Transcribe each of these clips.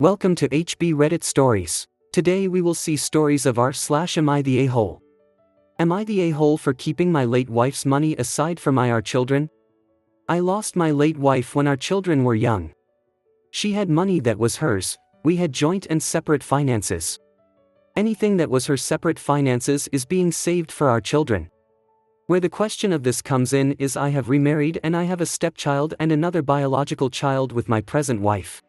Welcome to HB Reddit Stories. Today we will see stories of r/am I the a-hole. Am I the a-hole for keeping my late wife's money aside for our children? I lost my late wife when our children were young. She had money that was hers, we had joint and separate finances. Anything that was her separate finances is being saved for our children. Where the question of this comes in is I have remarried and I have a stepchild and another biological child with my present wife.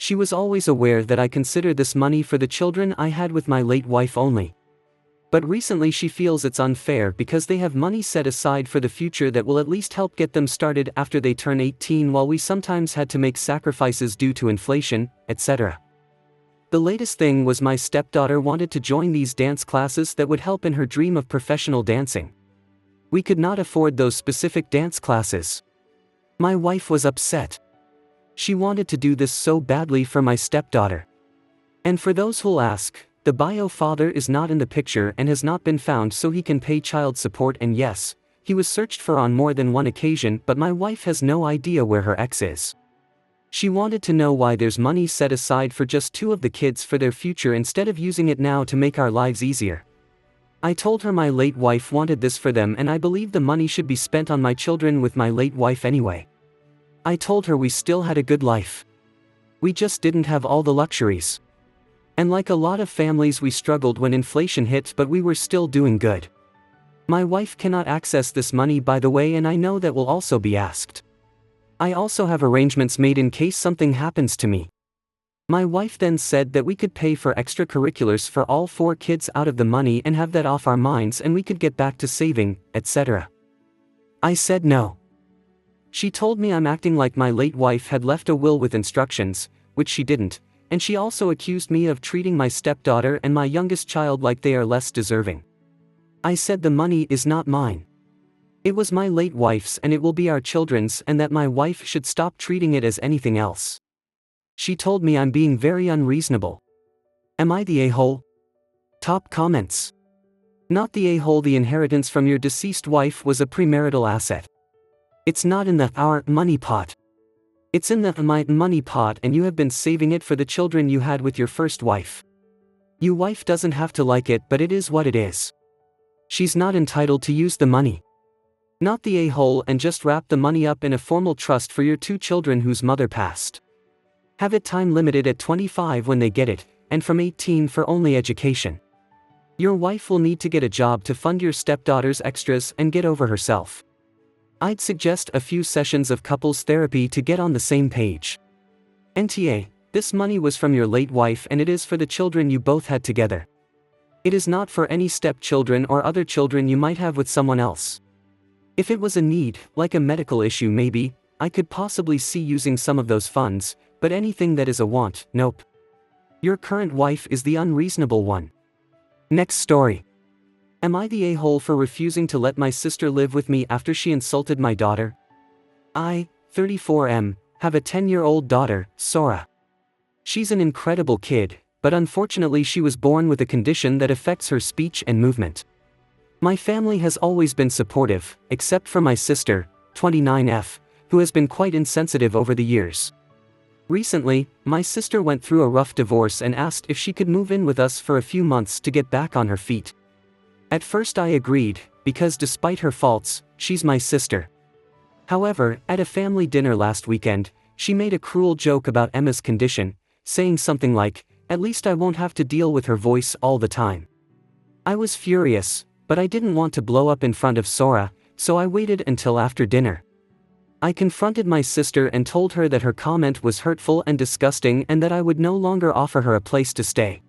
She was always aware that I consider this money for the children I had with my late wife only. But recently she feels it's unfair because they have money set aside for the future that will at least help get them started after they turn 18, while we sometimes had to make sacrifices due to inflation, etc. The latest thing was my stepdaughter wanted to join these dance classes that would help in her dream of professional dancing. We could not afford those specific dance classes. My wife was upset. She wanted to do this so badly for my stepdaughter. And for those who'll ask, the bio father is not in the picture and has not been found so he can pay child support, and yes, he was searched for on more than one occasion, but my wife has no idea where her ex is. She wanted to know why there's money set aside for just two of the kids for their future instead of using it now to make our lives easier. I told her my late wife wanted this for them and I believe the money should be spent on my children with my late wife anyway. I told her we still had a good life. We just didn't have all the luxuries. And like a lot of families, we struggled when inflation hit, but we were still doing good. My wife cannot access this money, by the way, and I know that will also be asked. I also have arrangements made in case something happens to me. My wife then said that we could pay for extracurriculars for all 4 kids out of the money and have that off our minds and we could get back to saving, etc. I said no. She told me I'm acting like my late wife had left a will with instructions, which she didn't, and she also accused me of treating my stepdaughter and my youngest child like they are less deserving. I said the money is not mine. It was my late wife's and it will be our children's, and that my wife should stop treating it as anything else. She told me I'm being very unreasonable. Am I the a-hole? Top comments. Not the a-hole. The inheritance from your deceased wife was a premarital asset. It's not in our money pot. It's in my money pot, and you have been saving it for the children you had with your first wife. Your wife doesn't have to like it, but it is what it is. She's not entitled to use the money. Not the a-hole, and just wrap the money up in a formal trust for your 2 children whose mother passed. Have it time limited at 25 when they get it, and from 18 for only education. Your wife will need to get a job to fund your stepdaughter's extras and get over herself. I'd suggest a few sessions of couples therapy to get on the same page. NTA, this money was from your late wife and it is for the children you both had together. It is not for any stepchildren or other children you might have with someone else. If it was a need, like a medical issue maybe, I could possibly see using some of those funds, but anything that is a want, nope. Your current wife is the unreasonable one. Next story. Am I the a-hole for refusing to let my sister live with me after she insulted my daughter? I, 34M, have a 10-year-old daughter, Sora. She's an incredible kid, but unfortunately she was born with a condition that affects her speech and movement. My family has always been supportive, except for my sister, 29F, who has been quite insensitive over the years. Recently, my sister went through a rough divorce and asked if she could move in with us for a few months to get back on her feet. At first I agreed, because despite her faults, she's my sister. However, at a family dinner last weekend, she made a cruel joke about Emma's condition, saying something like, "At least I won't have to deal with her voice all the time." I was furious, but I didn't want to blow up in front of Sora, so I waited until after dinner. I confronted my sister and told her that her comment was hurtful and disgusting and that I would no longer offer her a place to stay.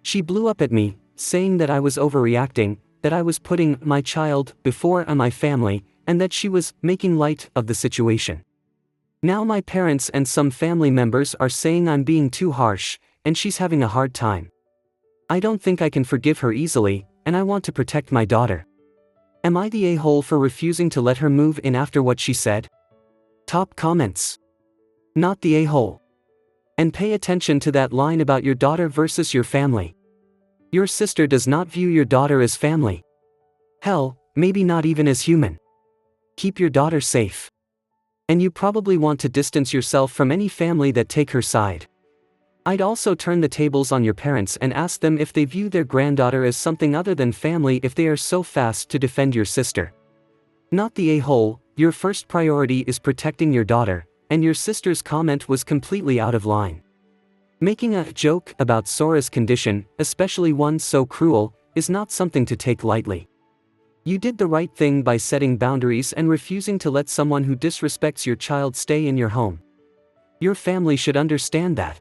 She blew up at me, saying that I was overreacting, that I was putting my child before my family, and that she was making light of the situation. Now my parents and some family members are saying I'm being too harsh, and she's having a hard time. I don't think I can forgive her easily, and I want to protect my daughter. Am I the a-hole for refusing to let her move in after what she said? Top comments. Not the a-hole. And pay attention to that line about your daughter versus your family. Your sister does not view your daughter as family. Hell, maybe not even as human. Keep your daughter safe. And you probably want to distance yourself from any family that take her side. I'd also turn the tables on your parents and ask them if they view their granddaughter as something other than family if they are so fast to defend your sister. Not the a-hole, your first priority is protecting your daughter, and your sister's comment was completely out of line. Making a joke about Sora's condition, especially one so cruel, is not something to take lightly. You did the right thing by setting boundaries and refusing to let someone who disrespects your child stay in your home. Your family should understand that.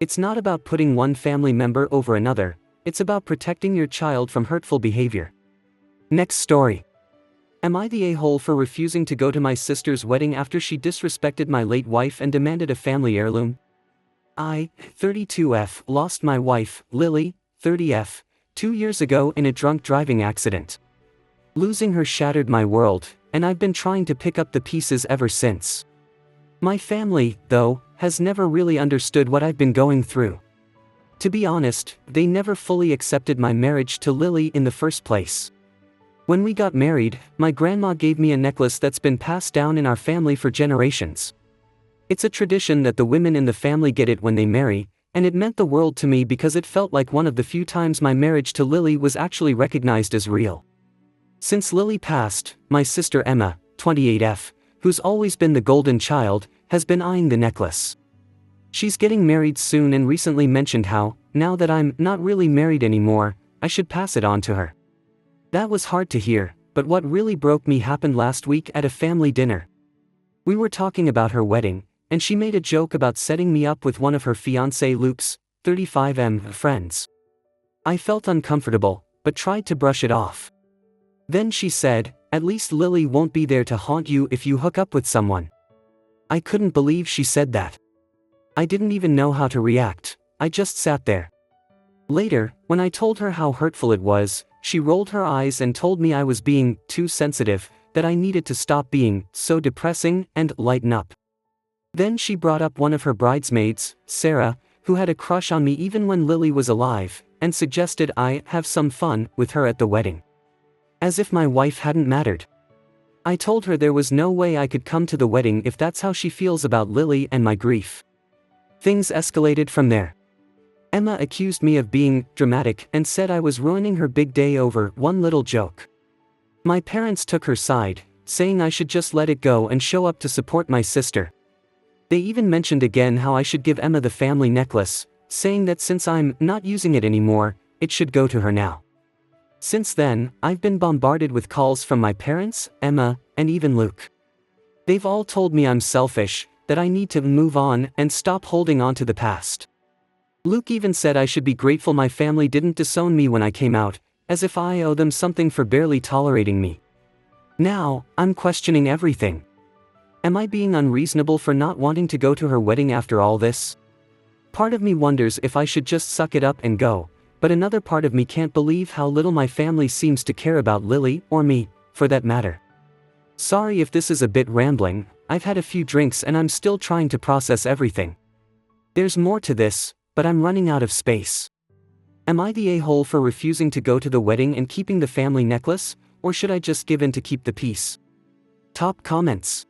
It's not about putting one family member over another, it's about protecting your child from hurtful behavior. Next story. Am I the a-hole for refusing to go to my sister's wedding after she disrespected my late wife and demanded a family heirloom? I, 32F, lost my wife, Lily, 30F, 2 years ago in a drunk driving accident. Losing her shattered my world, and I've been trying to pick up the pieces ever since. My family, though, has never really understood what I've been going through. To be honest, they never fully accepted my marriage to Lily in the first place. When we got married, my grandma gave me a necklace that's been passed down in our family for generations. It's a tradition that the women in the family get it when they marry, and it meant the world to me because it felt like one of the few times my marriage to Lily was actually recognized as real. Since Lily passed, my sister Emma, 28F, who's always been the golden child, has been eyeing the necklace. She's getting married soon and recently mentioned how, now that I'm not really married anymore, I should pass it on to her. That was hard to hear, but what really broke me happened last week at a family dinner. We were talking about her wedding, and she made a joke about setting me up with one of her fiancé Luke's, 35M, friends. I felt uncomfortable, but tried to brush it off. Then she said, "At least Lily won't be there to haunt you if you hook up with someone." I couldn't believe she said that. I didn't even know how to react, I just sat there. Later, when I told her how hurtful it was, she rolled her eyes and told me I was being too sensitive, that I needed to stop being so depressing and lighten up. Then she brought up one of her bridesmaids, Sarah, who had a crush on me even when Lily was alive, and suggested I have some fun with her at the wedding. As if my wife hadn't mattered. I told her there was no way I could come to the wedding if that's how she feels about Lily and my grief. Things escalated from there. Emma accused me of being dramatic and said I was ruining her big day over one little joke. My parents took her side, saying I should just let it go and show up to support my sister. They even mentioned again how I should give Emma the family necklace, saying that since I'm not using it anymore, it should go to her now. Since then, I've been bombarded with calls from my parents, Emma, and even Luke. They've all told me I'm selfish, that I need to move on and stop holding on to the past. Luke even said I should be grateful my family didn't disown me when I came out, as if I owe them something for barely tolerating me. Now, I'm questioning everything. Am I being unreasonable for not wanting to go to her wedding after all this? Part of me wonders if I should just suck it up and go, but another part of me can't believe how little my family seems to care about Lily, or me, for that matter. Sorry if this is a bit rambling, I've had a few drinks and I'm still trying to process everything. There's more to this, but I'm running out of space. Am I the a-hole for refusing to go to the wedding and keeping the family necklace, or should I just give in to keep the peace? Top comments.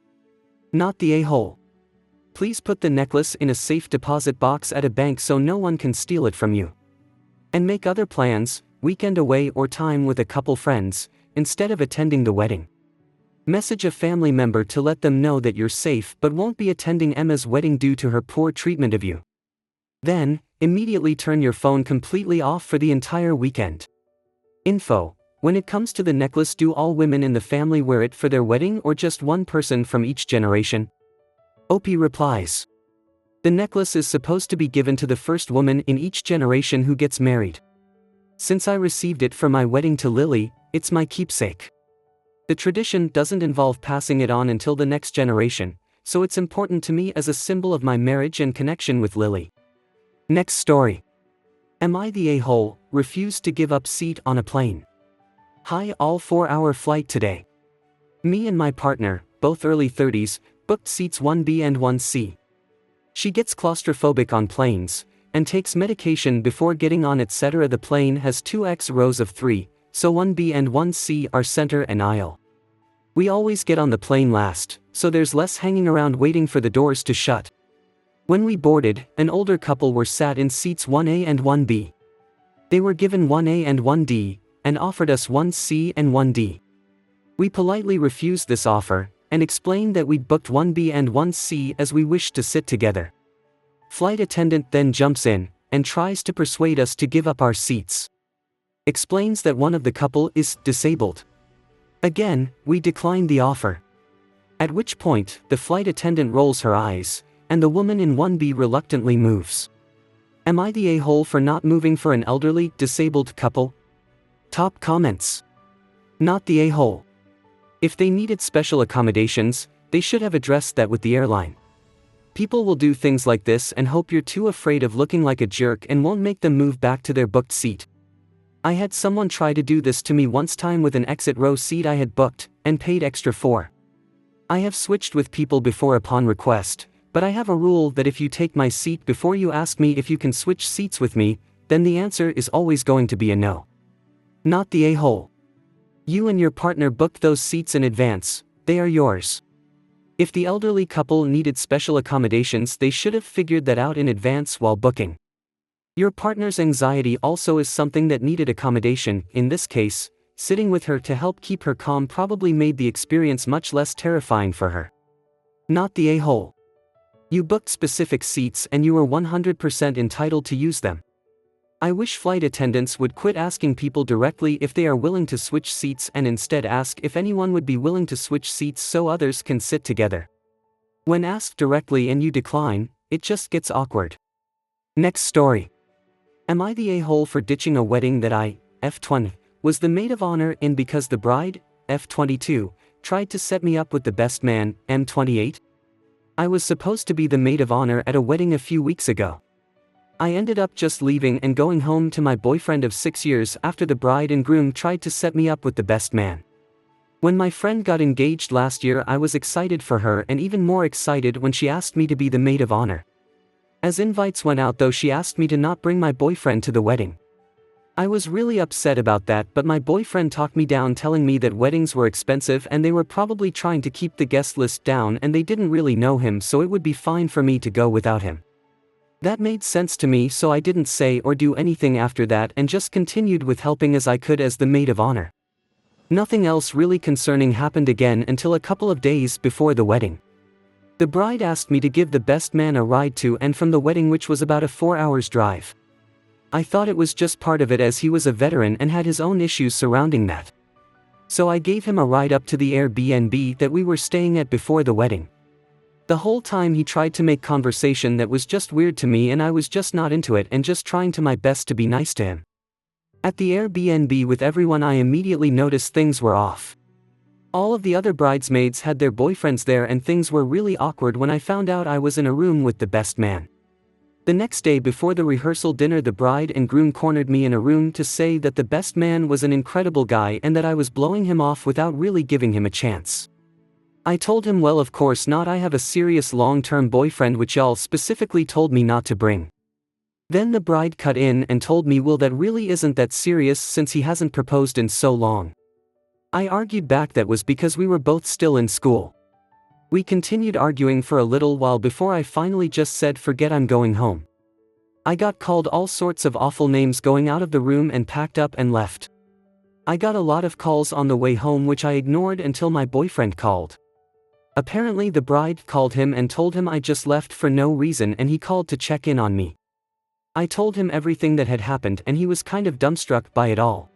Not the a-hole. Please put the necklace in a safe deposit box at a bank so no one can steal it from you. And make other plans, weekend away or time with a couple friends, instead of attending the wedding. Message a family member to let them know that you're safe but won't be attending Emma's wedding due to her poor treatment of you. Then, immediately turn your phone completely off for the entire weekend. Info. When it comes to the necklace, do all women in the family wear it for their wedding or just one person from each generation? OP replies. The necklace is supposed to be given to the first woman in each generation who gets married. Since I received it for my wedding to Lily, it's my keepsake. The tradition doesn't involve passing it on until the next generation, so it's important to me as a symbol of my marriage and connection with Lily. Next story. Am I the a-hole, refused to give up seat on a plane? Hi, all 4-hour flight today. Me and my partner, both early 30s, booked seats 1B and 1C. She gets claustrophobic on planes, and takes medication before getting on etc. The plane has 2x rows of 3, so 1B and 1C are center and aisle. We always get on the plane last, so there's less hanging around waiting for the doors to shut. When we boarded, an older couple were sat in seats 1A and 1B. They were given 1A and 1D, and offered us 1C and 1D. We politely refused this offer, and explained that we'd booked 1B and 1C as we wished to sit together. Flight attendant then jumps in, and tries to persuade us to give up our seats. Explains that one of the couple is disabled. Again, we declined the offer. At which point, the flight attendant rolls her eyes, and the woman in 1B reluctantly moves. Am I the a-hole for not moving for an elderly, disabled couple? Top comments. Not the a-hole. If they needed special accommodations, they should have addressed that with the airline. People will do things like this and hope you're too afraid of looking like a jerk and won't make them move back to their booked seat. I had someone try to do this to me once time with an exit row seat I had booked, and paid extra for. I have switched with people before upon request, but I have a rule that if you take my seat before you ask me if you can switch seats with me, then the answer is always going to be a no. Not the a-hole. You and your partner booked those seats in advance, they are yours. If the elderly couple needed special accommodations, they should have figured that out in advance while booking. Your partner's anxiety also is something that needed accommodation. In this case, sitting with her to help keep her calm probably made the experience much less terrifying for her. Not the a-hole. You booked specific seats and you were 100% entitled to use them. I wish flight attendants would quit asking people directly if they are willing to switch seats and instead ask if anyone would be willing to switch seats so others can sit together. When asked directly and you decline, it just gets awkward. Next story. Am I the a-hole for ditching a wedding that I, F20, was the maid of honor in because the bride, F22, tried to set me up with the best man, M28? I was supposed to be the maid of honor at a wedding a few weeks ago. I ended up just leaving and going home to my boyfriend of 6 years after the bride and groom tried to set me up with the best man. When my friend got engaged last year, I was excited for her and even more excited when she asked me to be the maid of honor. As invites went out though, she asked me to not bring my boyfriend to the wedding. I was really upset about that, but my boyfriend talked me down, telling me that weddings were expensive and they were probably trying to keep the guest list down and they didn't really know him, so it would be fine for me to go without him. That made sense to me, so I didn't say or do anything after that and just continued with helping as I could as the maid of honor. Nothing else really concerning happened again until a couple of days before the wedding. The bride asked me to give the best man a ride to and from the wedding, which was about a 4 hours drive. I thought it was just part of it as he was a veteran and had his own issues surrounding that. So I gave him a ride up to the Airbnb that we were staying at before the wedding. The whole time he tried to make conversation that was just weird to me, and I was just not into it and just trying to my best to be nice to him. At the Airbnb with everyone, I immediately noticed things were off. All of the other bridesmaids had their boyfriends there and things were really awkward when I found out I was in a room with the best man. The next day before the rehearsal dinner, the bride and groom cornered me in a room to say that the best man was an incredible guy and that I was blowing him off without really giving him a chance. I told him, well, of course not, I have a serious long-term boyfriend which y'all specifically told me not to bring. Then the bride cut in and told me, well, that really isn't that serious since he hasn't proposed in so long. I argued back that was because we were both still in school. We continued arguing for a little while before I finally just said, forget, I'm going home. I got called all sorts of awful names going out of the room and packed up and left. I got a lot of calls on the way home which I ignored until my boyfriend called. Apparently the bride called him and told him I just left for no reason, and he called to check in on me. I told him everything that had happened and he was kind of dumbstruck by it all.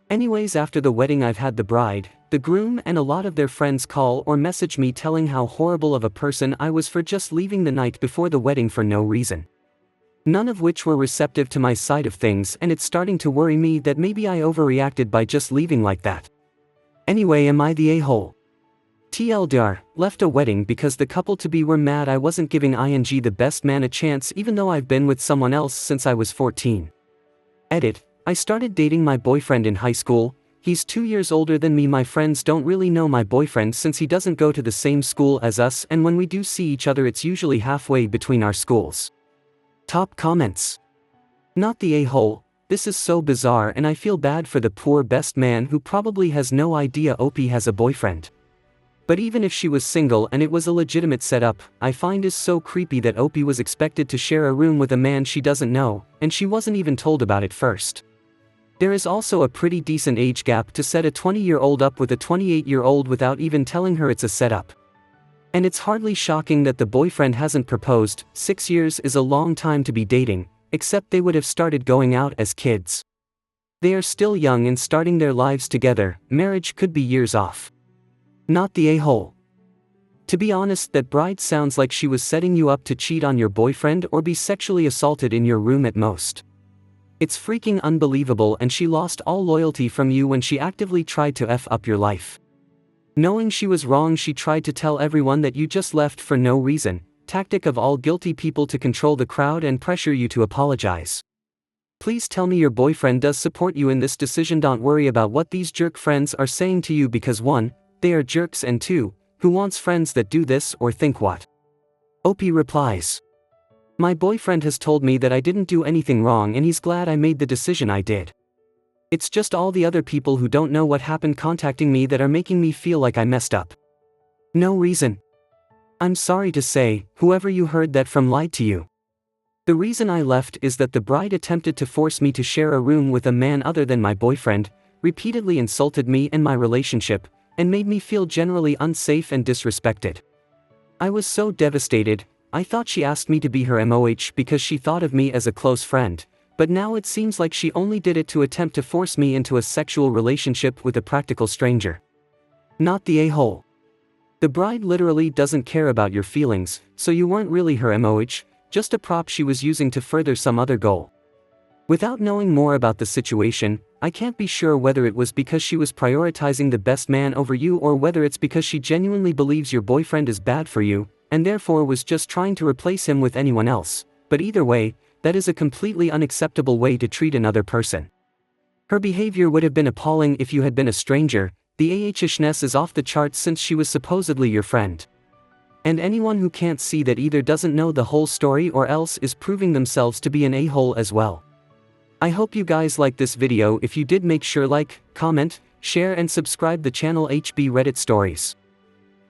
Anyways, after the wedding I've had the bride, the groom and a lot of their friends call or message me telling how horrible of a person I was for just leaving the night before the wedding for no reason. None of which were receptive to my side of things, and it's starting to worry me that maybe I overreacted by just leaving like that. Anyway, am I the a-hole? TLDR, left a wedding because the couple-to-be were mad I wasn't giving the best man a chance even though I've been with someone else since I was 14. Edit. I started dating my boyfriend in high school. He's 2 years older than me. My friends don't really know my boyfriend since he doesn't go to the same school as us, and when we do see each other it's usually halfway between our schools. Top comments. Not the a-hole. This is so bizarre and I feel bad for the poor best man who probably has no idea OP has a boyfriend. But even if she was single and it was a legitimate setup, I find is so creepy that Opie was expected to share a room with a man she doesn't know, and she wasn't even told about it first. There is also a pretty decent age gap to set a 20-year-old up with a 28-year-old without even telling her it's a setup. And it's hardly shocking that the boyfriend hasn't proposed. 6 years is a long time to be dating, except they would have started going out as kids. They are still young and starting their lives together. Marriage could be years off. Not the a-hole. To be honest, that bride sounds like she was setting you up to cheat on your boyfriend or be sexually assaulted in your room at most. It's freaking unbelievable, and she lost all loyalty from you when she actively tried to F up your life. Knowing she was wrong, she tried to tell everyone that you just left for no reason, tactic of all guilty people to control the crowd and pressure you to apologize. Please tell me your boyfriend does support you in this decision. Don't worry about what these jerk friends are saying to you, because 1, they are jerks, and 2, who wants friends that do this or think what? Opie replies, my boyfriend has told me that I didn't do anything wrong and he's glad I made the decision I did. It's just all the other people who don't know what happened contacting me that are making me feel like I messed up. No reason. I'm sorry to say, whoever you heard that from lied to you. The reason I left is that the bride attempted to force me to share a room with a man other than my boyfriend, repeatedly insulted me and my relationship, and made me feel generally unsafe and disrespected. I was so devastated. I thought she asked me to be her MOH because she thought of me as a close friend, but now it seems like she only did it to attempt to force me into a sexual relationship with a practical stranger. Not the a-hole. The bride literally doesn't care about your feelings, so you weren't really her MOH, just a prop she was using to further some other goal. Without knowing more about the situation, I can't be sure whether it was because she was prioritizing the best man over you or whether it's because she genuinely believes your boyfriend is bad for you, and therefore was just trying to replace him with anyone else. But either way, that is a completely unacceptable way to treat another person. Her behavior would have been appalling if you had been a stranger. The AHishness is off the charts since she was supposedly your friend. And anyone who can't see that either doesn't know the whole story or else is proving themselves to be an a-hole as well. I hope you guys liked this video. If you did, make sure like, comment, share and subscribe the channel HB Reddit Stories.